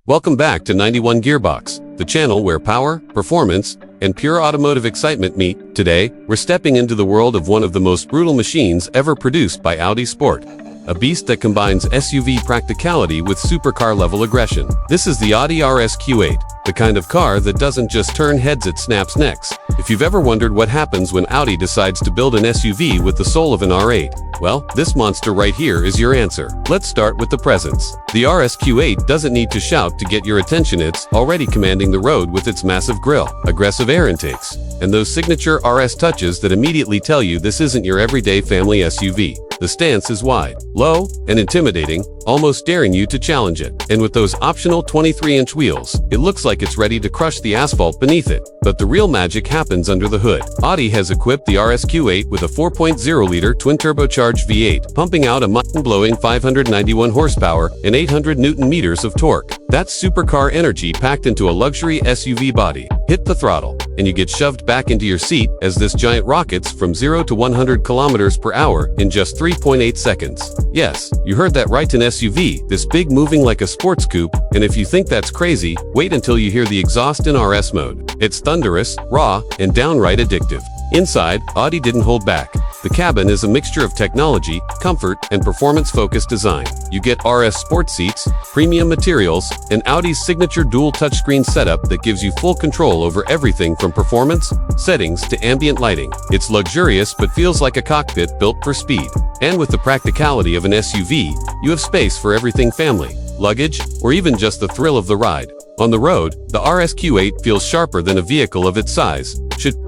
Welcome back to 91 Gearbox, the channel where power, performance, and pure automotive excitement meet. Today, we're stepping into the world of one of the most brutal machines ever produced by Audi Sport. A beast that combines SUV practicality with supercar-level aggression. This is the Audi RS Q8, the kind of car that doesn't just turn heads, it snaps necks. If you've ever wondered what happens when Audi decides to build an SUV with the soul of an R8, well, this monster right here is your answer. Let's start with the presence. The RS Q8 doesn't need to shout to get your attention. It's already commanding the road with its massive grille, aggressive air intakes, and those signature RS touches that immediately tell you this isn't your everyday family SUV. The stance is wide, low, and intimidating, almost daring you to challenge it. And with those optional 23-inch wheels, it looks like it's ready to crush the asphalt beneath it. But the real magic happens under the hood. Audi has equipped the RS Q8 with a 4.0-liter twin-turbocharged V8, pumping out a mind-blowing 591 horsepower and 800 Newton-meters of torque. That's supercar energy packed into a luxury SUV body. Hit the throttle, and you get shoved back into your seat as this giant rockets from 0 to 100 kilometers per hour in just 3.8 seconds. Yes, you heard that right, an SUV, this big, moving like a sports coupe, and if you think that's crazy, wait until you hear the exhaust in RS mode. It's thunderous, raw, and downright addictive. Inside, Audi didn't hold back. The cabin is a mixture of technology, comfort, and performance-focused design. You get RS Sport seats, premium materials, and Audi's signature dual touchscreen setup that gives you full control over everything from performance, settings, to ambient lighting. It's luxurious but feels like a cockpit built for speed. And with the practicality of an SUV, you have space for everything: family, luggage, or even just the thrill of the ride. On the road, the RS Q8 feels sharper than a vehicle of its size.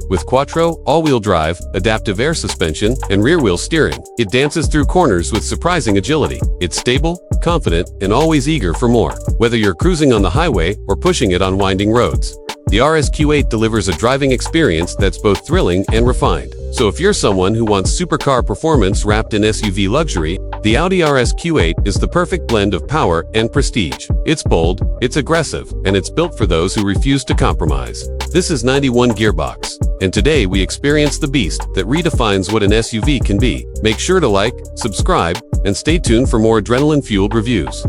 With Quattro, all-wheel drive, adaptive air suspension, and rear-wheel steering, it dances through corners with surprising agility. It's stable, confident, and always eager for more, whether you're cruising on the highway or pushing it on winding roads. The RS Q8 delivers a driving experience that's both thrilling and refined. So if you're someone who wants supercar performance wrapped in SUV luxury, the Audi RS Q8 is the perfect blend of power and prestige. It's bold, it's aggressive, and it's built for those who refuse to compromise. This is 91 Gearbox, and today we experience the beast that redefines what an SUV can be. Make sure to like, subscribe, and stay tuned for more adrenaline-fueled reviews.